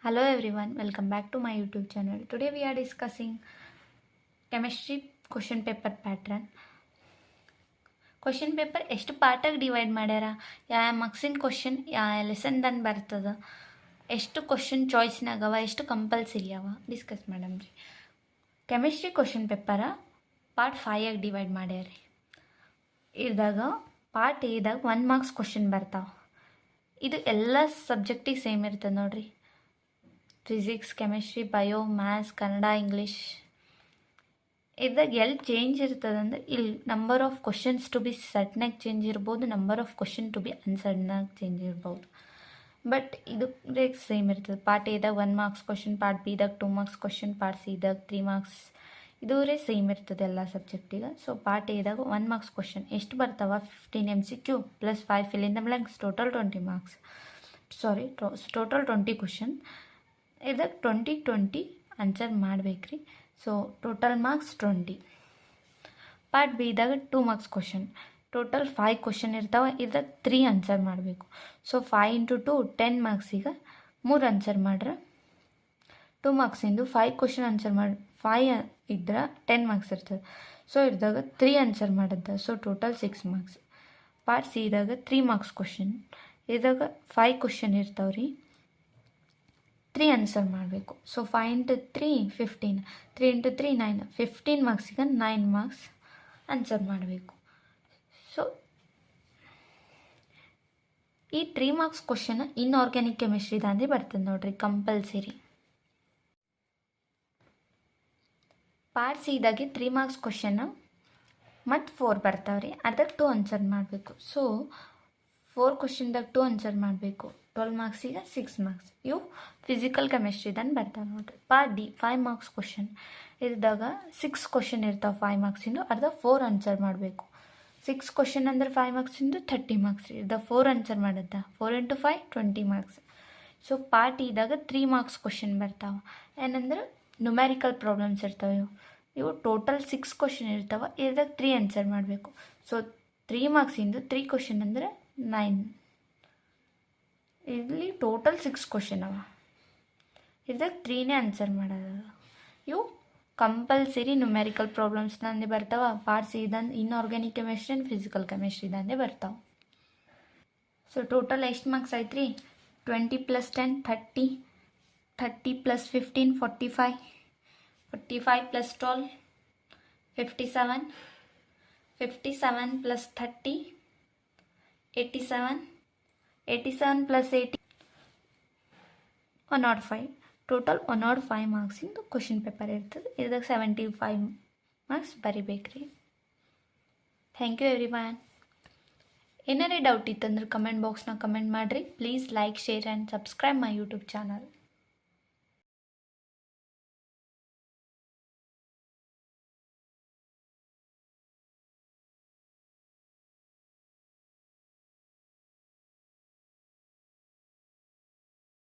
Hello everyone, welcome back to my YouTube channel. Today we are discussing chemistry question paper pattern. Question paper ಎಷ್ಟು ಪಾರ್ಟಾಗಿ divide ಮಾಡ್ಯಾರ, ಯಾವ ಮಾರ್ಕ್ಸಿನ question ಯಾವ ಲೆಸನ್ದಂದು ಬರ್ತದೆ, ಎಷ್ಟು question ಚಾಯ್ಸ್ನಾಗವ, ಎಷ್ಟು ಕಂಪಲ್ಸರಿ ಅವ ಡಿಸ್ಕಸ್ ಮಾಡಮ್ರಿ. ಕೆಮಿಸ್ಟ್ರಿ ಕ್ವಶನ್ ಪೇಪರ ಪಾರ್ಟ್ 5 ಆಗಿ ಡಿವೈಡ್ ಮಾಡ್ಯಾರ. ಇದ್ದಾಗ ಪಾರ್ಟ್ ಎದಾಗ 1 ಮಾರ್ಕ್ಸ್ ಕ್ವಶನ್ ಬರ್ತಾವೆ. ಇದು ಎಲ್ಲ ಸಬ್ಜೆಕ್ಟಿಗೆ ಸೇಮ್ ಇರ್ತದೆ ನೋಡ್ರಿ. Physics, chemistry, bio, maths, Kannada, English. ಇದ್ದಾಗ ಎಲ್ಲಿ ಚೇಂಜ್ ಇರ್ತದಂದ್ರೆ ಇಲ್ಲಿ number of questions to be ಸರ್ಟ್ನಾಗ ಚೇಂಜ್ ಇರ್ಬೋದು, number of question to be ಅನ್ಸರ್ಟ್ನಾಗ ಚೇಂಜ್ ಇರ್ಬೋದು. ಬಟ್ ಇದು ಸೇಮ್ ಇರ್ತದೆ. ಪಾರ್ಟ್ ಎದಾಗ 1 ಮಾರ್ಕ್ಸ್ ಕ್ವಶನ್, ಪಾರ್ಟ್ ಬಿದಾಗ 2 ಮಾರ್ಕ್ಸ್ ಕ್ವಶನ್, ಪಾರ್ಟ್ ಸಿದಾಗ 3 ಮಾರ್ಕ್ಸ್. ಇದು ಸೇಮ್ ಇರ್ತದೆ ಎಲ್ಲ ಸಬ್ಜೆಕ್ಟಿಗೆ. ಸೊ ಪಾರ್ಟ್ ಎದಾಗ 1 ಮಾರ್ಕ್ಸ್ ಕ್ವಶನ್ ಎಷ್ಟು ಬರ್ತಾವ, 15 MCQ plus 5 fill in the blanks, total 20 marks. Total 20 question. ಇದಕ್ಕೆ 20 ಆನ್ಸರ್ ಮಾಡ್ಬೇಕ್ರಿ. So total marks 20. Part B ಇದ್ದಾಗ 2 ಮಾರ್ಕ್ಸ್ ಕ್ವಶನ್, ಟೋಟಲ್ 5 ಕ್ವಶನ್ ಇರ್ತಾವೆ. ಇದಕ್ಕೆ 3 ಆನ್ಸರ್ ಮಾಡಬೇಕು. ಸೊ 5 × 2 10 ಮಾರ್ಕ್ಸಿಗೆ 3 ಆನ್ಸರ್ ಮಾಡ್ರೆ 2 ಮಾರ್ಕ್ಸಿಂದು 5 ಕ್ವಶನ್ ಆನ್ಸರ್ ಮಾಡಿ 5 ಇದ್ರೆ 10 ಮಾರ್ಕ್ಸ್ ಇರ್ತದೆ. ಸೊ ಇದ್ದಾಗ 3 ಆನ್ಸರ್ ಮಾಡಿದ್ದೆ. So total 6 marks. Part C ಇದ್ದಾಗ 3 ಮಾರ್ಕ್ಸ್ ಕ್ವಶನ್, ಇದಾಗ 5 ಕ್ವಶನ್ ಇರ್ತಾವ್ರಿ, 3 ಆನ್ಸರ್ ಮಾಡಬೇಕು. ಸೊ 5 × 3 15, 3 × 3 9, 15 ಮಾರ್ಕ್ಸಿಗೆ 9 ಮಾರ್ಕ್ಸ್ ಆನ್ಸರ್ ಮಾಡಬೇಕು. ಸೊ ಈ 3 ಮಾರ್ಕ್ಸ್ ಕ್ವಶನ್ ಇನ್ಆರ್ಗ್ಯಾನಿಕ್ ಕೆಮಿಸ್ಟ್ರಿದಂದ್ರೆ ಬರ್ತದೆ ನೋಡ್ರಿ, ಕಂಪಲ್ಸರಿ. ಪಾರ್ಟ್ ಸಿದಾಗೆ 3 ಮಾರ್ಕ್ಸ್ ಕ್ವಶನ್ ಮತ್ತು 4 ಬರ್ತಾವ್ರಿ. ಅದಕ್ಕೆ 2 ಆನ್ಸರ್ ಮಾಡಬೇಕು. ಸೊ 4 ಕ್ವಶನ್ದಾಗ 2 ಆನ್ಸರ್ ಮಾಡಬೇಕು. 12 ಮಾರ್ಕ್ಸಿಗೆ 6 ಮಾರ್ಕ್ಸ್. ಇವು ಫಿಸಿಕಲ್ ಕೆಮಿಸ್ಟ್ರಿದಂದು ಬರ್ತಾವೆ ನೋಡ್ರಿ. ಪಾರ್ಟ್ ಡಿ 5 ಮಾರ್ಕ್ಸ್ ಕ್ವಶನ್, ಇದ್ದಾಗ 6 ಕ್ವಶನ್ ಇರ್ತಾವೆ 5 ಮಾರ್ಕ್ಸಿಂದು. ಅರ್ಧ 4 ಆನ್ಸರ್ ಮಾಡಬೇಕು. 6 ಕ್ವಶನ್ ಅಂದ್ರೆ 5 ಮಾರ್ಕ್ಸಿಂದು 30 ಮಾರ್ಕ್ಸ್. ಇದ್ದಾಗ 4 ಆನ್ಸರ್ ಮಾಡಿದ್ದ, 4 × 5 20 ಮಾರ್ಕ್ಸ್. ಸೊ ಪಾರ್ಟ್ ಇದಾಗ 3 ಮಾರ್ಕ್ಸ್ ಕ್ವಶನ್ ಬರ್ತಾವೆ. ಏನಂದ್ರೆ ನ್ಯೂಮ್ಯಾರಿಕಲ್ ಪ್ರಾಬ್ಲಮ್ಸ್ ಇರ್ತಾವೆ. ಇವು ಟೋಟಲ್ 6 ಕ್ವಶನ್ ಇರ್ತಾವೆ. ಇದ್ದಾಗ 3 ಆನ್ಸರ್ ಮಾಡಬೇಕು. ಸೊ 3 ಮಾರ್ಕ್ಸಿಂದು 3 ಕ್ವಶನ್ ಅಂದರೆ 9. ಇಲ್ಲಿ ಟೋಟಲ್ 6 ಕ್ವಶನ್ ಅವ. ಇದ್ದಾಗ 3ನೇ ಆನ್ಸರ್ ಮಾಡೋದು. ಇವು ಕಂಪಲ್ಸರಿ ನ್ಯೂಮ್ಯಾರಿಕಲ್ ಪ್ರಾಬ್ಲಮ್ಸ್ದಂದೆ ಬರ್ತಾವೆ. ಪಾರ್ಟ್ ಸಿ ಇದಂದು ಇನ್ಆರ್ಗ್ಯಾನಿಕ್ ಕೆಮಿಸ್ಟ್ರಿ ಆ್ಯಂಡ್ ಫಿಸಿಕಲ್ ಕೆಮಿಸ್ಟ್ರಿದಂದೆ ಬರ್ತಾವೆ. ಸೊ ಟೋಟಲ್ ಎಷ್ಟು ಮಾರ್ಕ್ಸ್ ಆಯ್ತು ರೀ? 20 + 10 30, 30 + 15 45, 45 + 12 57, 57 + 30 87, 87 + 80 105. ಟೋಟಲ್ 105 ಮಾರ್ಕ್ಸಿಂದು ಕ್ವಶನ್ ಪೇಪರ್ ಇರ್ತದೆ. ಇದ್ದಾಗ 75 ಮಾರ್ಕ್ಸ್ ಬರಿಬೇಕ್ರಿ. Thank you everyone. ಏನಾರೇ ಡೌಟ್ ಇತ್ತಂದ್ರೆ ಕಮೆಂಟ್ ಬಾಕ್ಸ್ನಾಗ ಕಮೆಂಟ್ ಮಾಡಿರಿ. Please like, share and subscribe my YouTube channel.